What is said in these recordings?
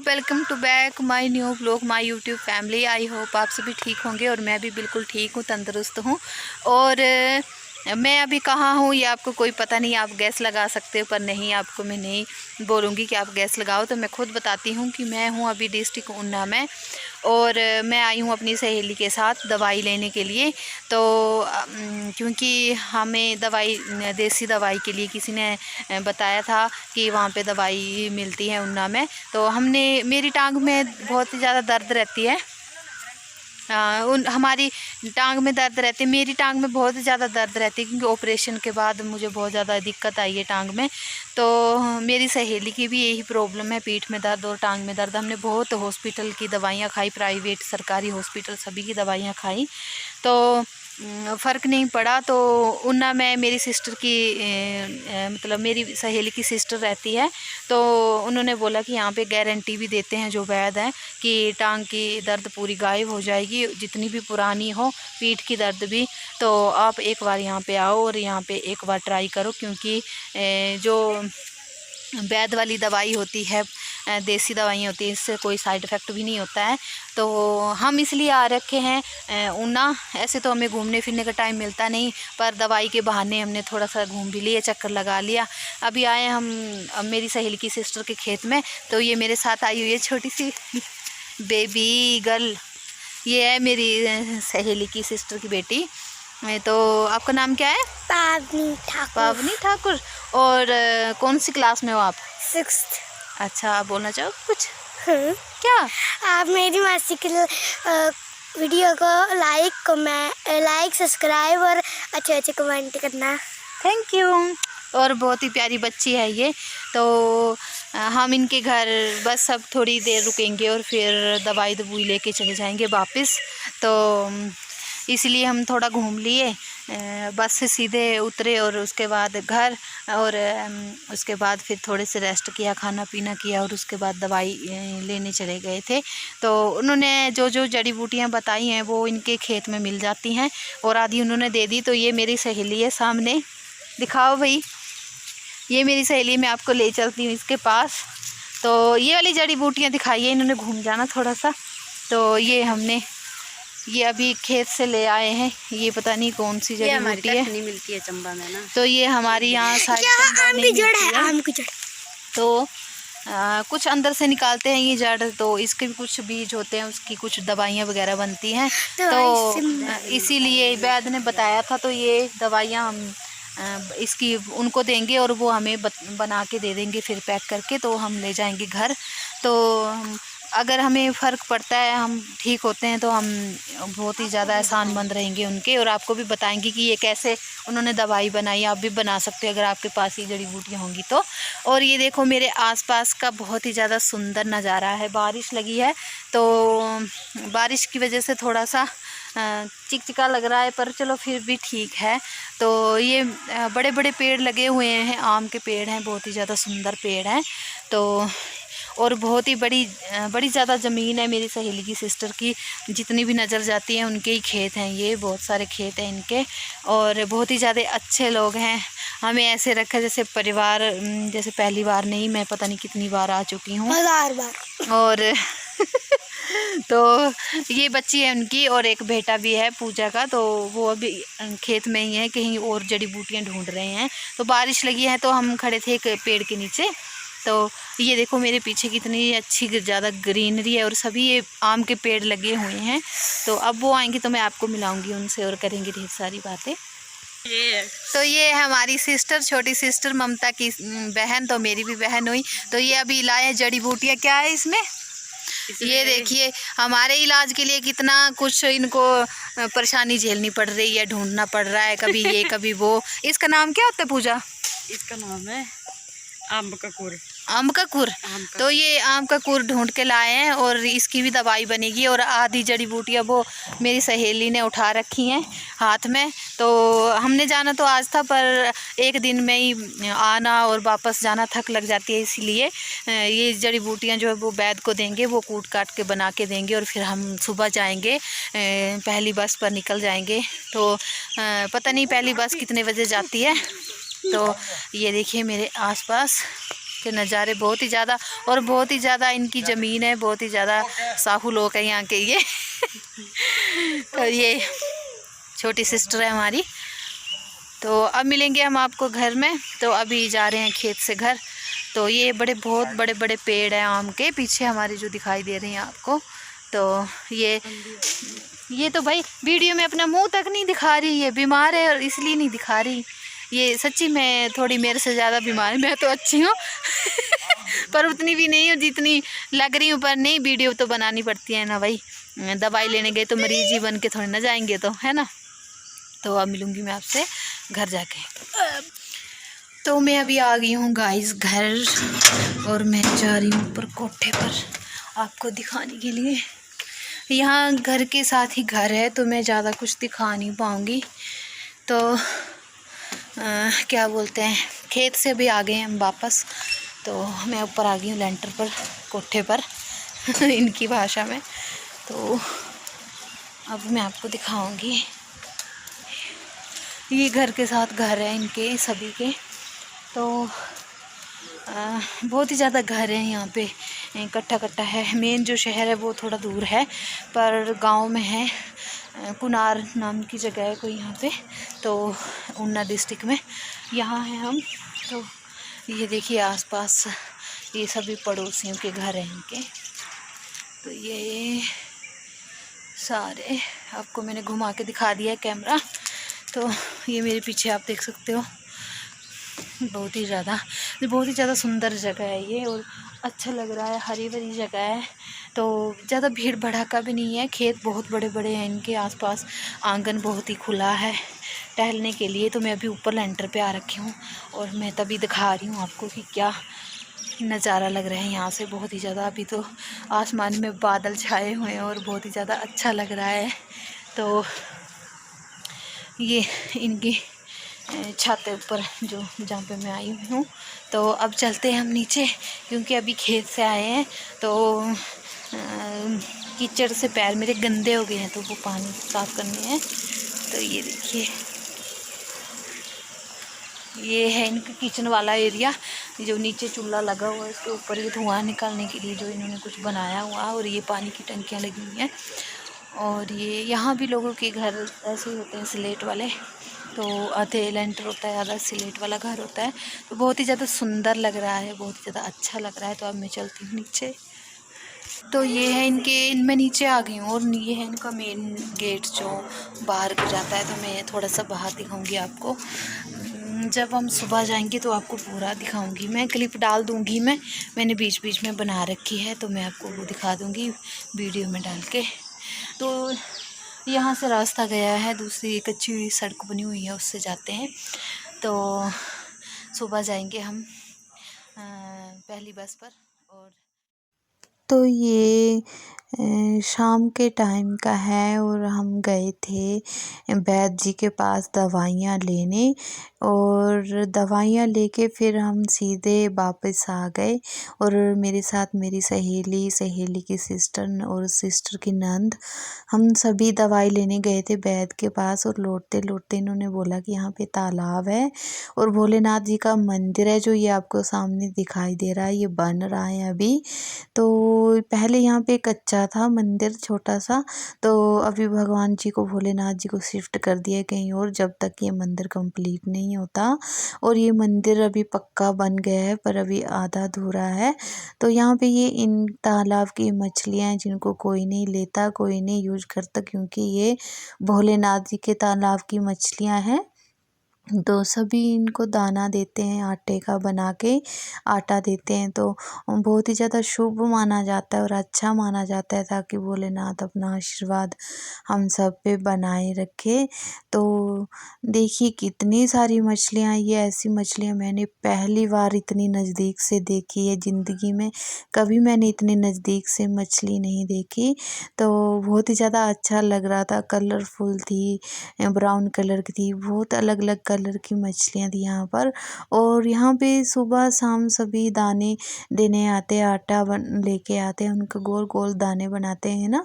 Welcome to back my new blog my YouTube family. I hope आप सभी ठीक होंगे और मैं भी बिल्कुल ठीक हूँ, तंदुरुस्त हूँ। और मैं अभी कहाँ हूँ ये आपको कोई पता नहीं, आप गैस लगा सकते हो, पर नहीं, आपको मैं नहीं बोलूँगी कि आप गैस लगाओ। तो मैं खुद बताती हूँ कि मैं हूँ अभी डिस्ट्रिक्ट ऊना में, और मैं आई हूँ अपनी सहेली के साथ दवाई लेने के लिए। तो क्योंकि हमें दवाई, देसी दवाई के लिए किसी ने बताया था कि वहाँ पे दवाई मिलती है ऊना में। तो मेरी टांग में बहुत ही ज़्यादा दर्द रहती है। हमारी टांग में दर्द रहती है, मेरी टांग में बहुत ज़्यादा दर्द रहती है, क्योंकि ऑपरेशन के बाद मुझे बहुत ज़्यादा दिक्कत आई है टांग में। तो मेरी सहेली की भी यही प्रॉब्लम है, पीठ में दर्द और टांग में दर्द। हमने बहुत हॉस्पिटल की दवाइयाँ खाई, प्राइवेट सरकारी हॉस्पिटल सभी की दवाइयाँ खाई, तो फ़र्क नहीं पड़ा। तो ऊना में मेरी सिस्टर की मतलब मेरी सहेली की सिस्टर रहती है, तो उन्होंने बोला कि यहाँ पे गारंटी भी देते हैं जो वैद्य हैं कि टांग की दर्द पूरी गायब हो जाएगी, जितनी भी पुरानी हो, पीठ की दर्द भी। तो आप एक बार यहाँ पे आओ और यहाँ पे एक बार ट्राई करो, क्योंकि जो वैद्य वाली दवाई होती है, देसी दवाइयाँ होती हैं, इससे कोई साइड इफ़ेक्ट भी नहीं होता है। तो हम इसलिए आ रखे हैं ऊना। ऐसे तो हमें घूमने फिरने का टाइम मिलता नहीं, पर दवाई के बहाने हमने थोड़ा सा घूम भी लिया, चक्कर लगा लिया। अभी आए हम मेरी सहेली की सिस्टर के खेत में। तो ये मेरे साथ आई हुई है छोटी सी बेबी गर्ल, ये है मेरी सहेली की सिस्टर की बेटी। तो आपका नाम क्या है? पावनी ठाकुर। पावनी ठाकुर। और कौन सी क्लास में हो आप? 6th। अच्छा, आप बोलना चाहो कुछ? क्या आप मेरी मासी के वीडियो को लाइक सब्सक्राइब और अच्छे अच्छे कमेंट करना। Thank you. और बहुत ही प्यारी बच्ची है ये। तो हम इनके घर बस अब थोड़ी देर रुकेंगे और फिर दवाई लेके चले जाएंगे वापस। तो इसलिए हम थोड़ा घूम लिए, बस से सीधे उतरे और उसके बाद घर, और उसके बाद फिर थोड़े से रेस्ट किया, खाना पीना किया, और उसके बाद दवाई लेने चले गए थे। तो उन्होंने जो जो जड़ी बूटियां बताई हैं वो इनके खेत में मिल जाती हैं, और आधी उन्होंने दे दी। तो ये मेरी सहेली है, सामने दिखाओ भाई, ये मेरी सहेली, मैं आपको ले चलती हूँ इसके पास। तो ये वाली जड़ी बूटियाँ दिखाई है, इन्होंने घूम जाना थोड़ा सा। तो ये अभी खेत से ले आए हैं, ये पता नहीं कौन सी जड़ी बूटी है, नहीं मिलती है चंबा में ना। तो ये हमारी यहाँ साइड आम की जड़ है, आम की जड़। तो कुछ अंदर से निकालते हैं ये जड़, तो इसके भी कुछ बीज होते हैं, उसकी कुछ दवाइयाँ वगैरह बनती हैं। तो इसीलिए वैद्य ने बताया था, तो ये दवाइयाँ हम इसकी उनको देंगे और वो हमें बना के दे देंगे फिर पैक करके, तो हम ले जाएंगे घर। तो अगर हमें फ़र्क पड़ता है, हम ठीक होते हैं, तो हम बहुत ही ज़्यादा एहसानमंद रहेंगे उनके, और आपको भी बताएंगे कि ये कैसे उन्होंने दवाई बनाई। आप भी बना सकते हो अगर आपके पास ये जड़ी बूटियाँ होंगी तो। और ये देखो मेरे आसपास का बहुत ही ज़्यादा सुंदर नज़ारा है। बारिश लगी है, तो बारिश की वजह से थोड़ा सा चिकचिका लग रहा है, पर चलो फिर भी ठीक है। तो ये बड़े बड़े पेड़ लगे हुए हैं, आम के पेड़ हैं, बहुत ही ज़्यादा सुंदर पेड़ हैं। तो और बहुत ही बड़ी ज़्यादा ज़मीन है मेरी सहेली की सिस्टर की, जितनी भी नज़र जाती है उनके ही खेत हैं, ये बहुत सारे खेत हैं इनके, और बहुत ही ज़्यादा अच्छे लोग हैं। हमें ऐसे रखा जैसे परिवार, जैसे पहली बार नहीं, मैं पता नहीं कितनी बार आ चुकी हूँ, 1000 बार। और तो ये बच्ची है उनकी, और एक बेटा भी है पूजा का, तो वो अभी खेत में ही है, कहीं और जड़ी बूटियाँ ढूंढ रहे हैं। तो बारिश लगी है, तो हम खड़े थे एक पेड़ के नीचे। तो ये देखो मेरे पीछे कितनी अच्छी ज़्यादा ग्रीनरी है, और सभी ये आम के पेड़ लगे हुए हैं। तो अब वो आएंगे तो मैं आपको मिलाऊंगी उनसे, और करेंगे ढेर सारी बातें। तो ये हमारी सिस्टर, छोटी सिस्टर, ममता की बहन, तो मेरी भी बहन हुई। तो ये अभी लाए जड़ी बूटियाँ। क्या है इसमें? ये देखिए, हमारे इलाज के लिए कितना कुछ इनको परेशानी झेलनी पड़ रही है, ढूंढना पड़ रहा है, कभी ये कभी वो। इसका नाम क्या होता है पूजा? इसका नाम है आम का कुर। आम का कुर। तो ये आम का कुर ढूंढ के लाए हैं, और इसकी भी दवाई बनेगी। और आधी जड़ी बूटियाँ वो मेरी सहेली ने उठा रखी हैं हाथ में। तो हमने जाना तो आज था, पर एक दिन में ही आना और वापस जाना थक लग जाती है, इसलिए ये जड़ी बूटियाँ जो है वो वैद्य को देंगे, वो कूट काट के बना के देंगे, और फिर हम सुबह जाएंगे, पहली बस पर निकल जाएंगे। तो पता नहीं पहली बस कितने बजे जाती है। तो ये देखिए मेरे आसपास के नज़ारे बहुत ही ज़्यादा, और बहुत ही ज़्यादा इनकी ज़मीन है, बहुत ही ज़्यादा साहू लोग हैं यहाँ के ये। तो ये छोटी सिस्टर है हमारी। तो अब मिलेंगे हम आपको घर में। तो अभी जा रहे हैं खेत से घर। तो ये बहुत बड़े बड़े पेड़ हैं आम के, पीछे हमारे जो दिखाई दे रहे हैं आपको। तो ये तो भाई वीडियो में अपना मुंह तक नहीं दिखा रही, ये बीमार है और इसलिए नहीं दिखा रही। ये सच्ची में थोड़ी मेरे से ज़्यादा बीमार है, मैं तो अच्छी हूँ पर उतनी भी नहीं हूँ जितनी लग रही हूँ। पर नहीं, वीडियो तो बनानी पड़ती है ना भाई, दवाई लेने गए तो मरीज ही बन के थोड़ी ना जाएंगे, तो है ना। तो अब मिलूँगी मैं आपसे घर जाके। तो मैं अभी आ गई हूँ गाइस घर, और मैं जा रही हूँ ऊपर कोठे पर आपको दिखाने के लिए। यहाँ घर के साथ ही घर है, तो मैं ज़्यादा कुछ दिखा नहीं पाऊँगी। तो क्या बोलते हैं, खेत से भी आ गए हैं हम वापस। तो मैं ऊपर आ गई हूँ लेंटर पर, कोठे पर इनकी भाषा में। तो अब मैं आपको दिखाऊंगी, ये घर के साथ घर है इनके सभी के। तो बहुत ही ज़्यादा घर है यहाँ पे, इकट्ठा है। मेन जो शहर है वो थोड़ा दूर है, पर गांव में है, कुनार नाम की जगह है कोई यहाँ पे। तो ऊना डिस्ट्रिक्ट में यहाँ है हम। तो ये देखिए आसपास ये सभी पड़ोसियों के घर हैं इनके। तो ये सारे आपको मैंने घुमा के दिखा दिया है कैमरा। तो ये मेरे पीछे आप देख सकते हो, बहुत ही ज़्यादा सुंदर जगह है ये, और अच्छा लग रहा है, हरी भरी जगह है। तो ज़्यादा भीड़ भड़ाका भी नहीं है, खेत बहुत बड़े बड़े हैं इनके आसपास, आंगन बहुत ही खुला है टहलने के लिए। तो मैं अभी ऊपर लेंटर पे आ रखी हूँ, और मैं तभी दिखा रही हूँ आपको कि क्या नज़ारा लग रहा है यहाँ से, बहुत ही ज़्यादा। अभी तो आसमान में बादल छाए हुए हैं और बहुत ही ज़्यादा अच्छा लग रहा है। तो ये इनकी छत ऊपर जो जहाँ पे मैं आई हुई हूँ। तो अब चलते हैं हम नीचे, क्योंकि अभी खेत से आए हैं। तो कीचड़ से पैर मेरे गंदे हो गए हैं, तो वो पानी साफ़ करने हैं। तो ये देखिए, ये है इनका किचन वाला एरिया, जो नीचे चूल्हा लगा हुआ है, इसके ऊपर ये धुआं निकालने के लिए जो इन्होंने कुछ बनाया हुआ है। और ये पानी की टंकियाँ लगी हुई हैं। और ये यहाँ भी लोगों के घर ऐसे ही होते हैं, स्लेट वाले। तो आधे लेंटर होता है, आधा स्लेट वाला घर होता है। तो बहुत ही ज़्यादा सुंदर लग रहा है, बहुत ही ज़्यादा अच्छा लग रहा है। तो अब मैं चलती हूँ नीचे। तो ये है इनमें नीचे आ गई हूँ, और ये है इनका मेन गेट जो बाहर को जाता है। तो मैं थोड़ा सा बाहर दिखाऊंगी आपको, जब हम सुबह जाएंगे तो आपको पूरा दिखाऊंगी। मैं क्लिप डाल दूंगी, मैंने बीच बीच में बना रखी है, तो मैं आपको वो दिखा दूंगी वीडियो में डाल के। तो यहाँ से रास्ता गया है, दूसरी कच्ची हुई सड़क बनी हुई है, उससे जाते हैं। तो सुबह जाएंगे हम पहली बस पर। और तो ये शाम के टाइम का है, और हम गए थे वैद्य जी के पास दवाइयाँ लेने, और दवाइयाँ लेके फिर हम सीधे वापस आ गए। और मेरे साथ मेरी सहेली की सिस्टर और सिस्टर की नंद, हम सभी दवाई लेने गए थे वैद्य के पास। और लौटते लौटते इन्होंने बोला कि यहाँ पे तालाब है और भोलेनाथ जी का मंदिर है, जो ये आपको सामने दिखाई दे रहा है, ये बन रहा है अभी। तो पहले यहाँ पे कच्चा था मंदिर छोटा सा, तो अभी भगवान जी को, भोलेनाथ जी को शिफ्ट कर दिया कहीं और, जब तक ये मंदिर कंप्लीट नहीं होता। और ये मंदिर अभी पक्का बन गया है, पर अभी आधा अधूरा है। तो यहाँ पे ये इन तालाब की मछलियाँ हैं, जिनको कोई नहीं लेता, कोई नहीं यूज करता, क्योंकि ये भोलेनाथ जी के तालाब की मछलियाँ हैं। तो सभी इनको दाना देते हैं, आटे का बना के आटा देते हैं। तो बहुत ही ज़्यादा शुभ माना जाता है और अच्छा माना जाता है, ताकि भोलेनाथ अपना आशीर्वाद हम सब पे बनाए रखे। तो देखिए कितनी सारी मछलियाँ, ये ऐसी मछलियाँ मैंने पहली बार इतनी नज़दीक से देखी है ज़िंदगी में। कभी मैंने इतनी नज़दीक से मछली नहीं देखी। तो बहुत ही ज़्यादा अच्छा लग रहा था, कलरफुल थी, ब्राउन कलर की थी, बहुत अलग अलग कलर की मछलियाँ थी यहाँ पर। और यहाँ पे सुबह शाम सभी दाने देने आते हैं, आटा लेके आते हैं, उनका गोल गोल दाने बनाते हैं ना,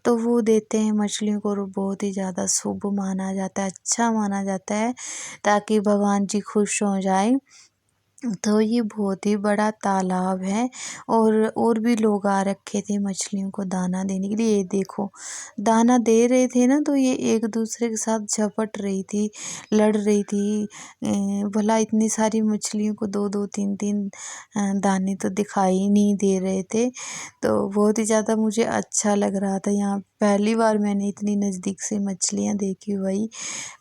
तो वो देते हैं मछलियों को। और बहुत ही ज़्यादा शुभ माना जाता है, अच्छा माना जाता है, ताकि भगवान जी खुश हो जाए। तो ये बहुत ही बड़ा तालाब है और भी लोग आ रखे थे मछलियों को दाना देने के लिए। ये देखो दाना दे रहे थे ना, तो ये एक दूसरे के साथ झपट रही थी, लड़ रही थी। भला इतनी सारी मछलियों को दो दो तीन तीन दाने तो दिखाई नहीं दे रहे थे। तो बहुत ही ज़्यादा मुझे अच्छा लग रहा था। यहाँ पहली बार मैंने इतनी नज़दीक से मछलियाँ देखी भाई।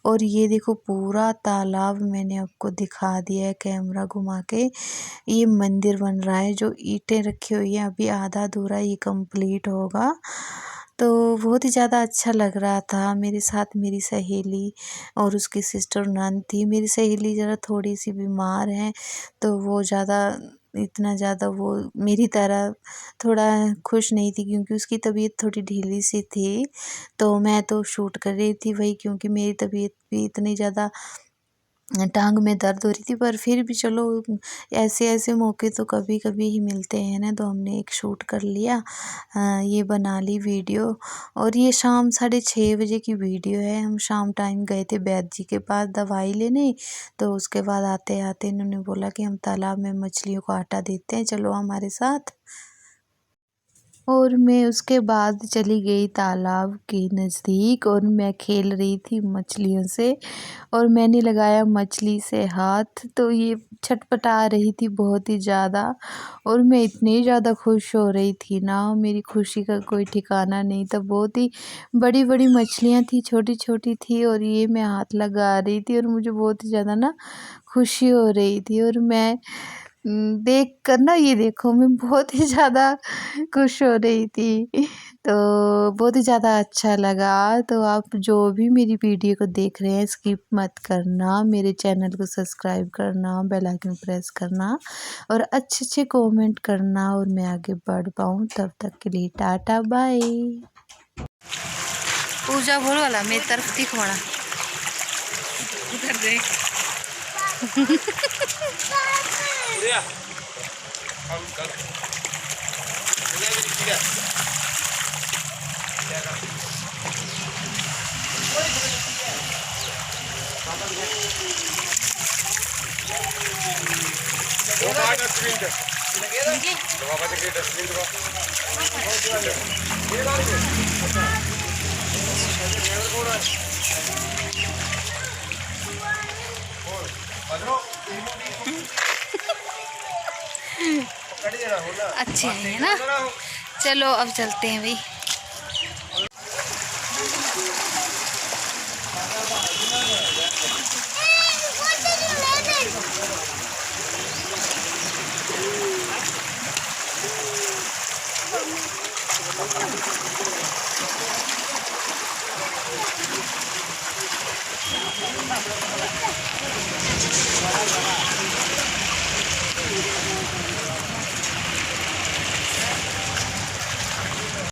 और ये देखो पूरा तालाब मैंने आपको दिखा दिया है कैमरा घुमा के। ये मंदिर बन रहा है, जो ईंटें रखी हुई है अभी आधा अधूरा ये कंप्लीट होगा। तो बहुत ही ज़्यादा अच्छा लग रहा था। मेरे साथ मेरी सहेली और उसकी सिस्टर नंद थी। मेरी सहेली ज़रा थोड़ी सी बीमार है, तो वो इतना ज़्यादा वो मेरी तरह थोड़ा खुश नहीं थी, क्योंकि उसकी तबीयत थोड़ी ढीली सी थी। तो मैं तो शूट कर रही थी भाई, क्योंकि मेरी तबीयत भी इतनी ज़्यादा टांग में दर्द हो रही थी। पर फिर भी चलो, ऐसे ऐसे मौके तो कभी कभी ही मिलते हैं ना, तो हमने एक शूट कर लिया। ये बना ली वीडियो। और ये शाम 6:30 बजे की वीडियो है। हम शाम टाइम गए थे वैद्य जी के पास दवाई लेने। तो उसके बाद आते आते इन्होंने बोला कि हम तालाब में मछलियों को आटा देते हैं, चलो हमारे साथ। और मैं उसके बाद चली गई तालाब के नज़दीक, और मैं खेल रही थी मछलियों से। और मैंने लगाया मछली से हाथ, तो ये छटपटा रही थी बहुत ही ज़्यादा। और मैं इतनी ज़्यादा खुश हो रही थी ना, मेरी खुशी का कोई ठिकाना नहीं था। बहुत ही बड़ी बड़ी मछलियाँ थी, छोटी छोटी थी, और ये मैं हाथ लगा रही थी, और मुझे बहुत ही ज़्यादा ना खुशी हो रही थी। और मैं देख कर ना, ये देखो मैं बहुत ही ज़्यादा खुश हो रही थी। तो बहुत ही ज़्यादा अच्छा लगा। तो आप जो भी मेरी वीडियो को देख रहे हैं, स्किप मत करना, मेरे चैनल को सब्सक्राइब करना, बेल आइकन प्रेस करना, और अच्छे अच्छे कमेंट करना, और मैं आगे बढ़ पाऊँ। तब तक के लिए टाटा बाय। पूजा भोल वाला मेरी तरफ दिख बड़ा उधर देख। अच्छे हैं ना। चलो अब चलते हैं भाई।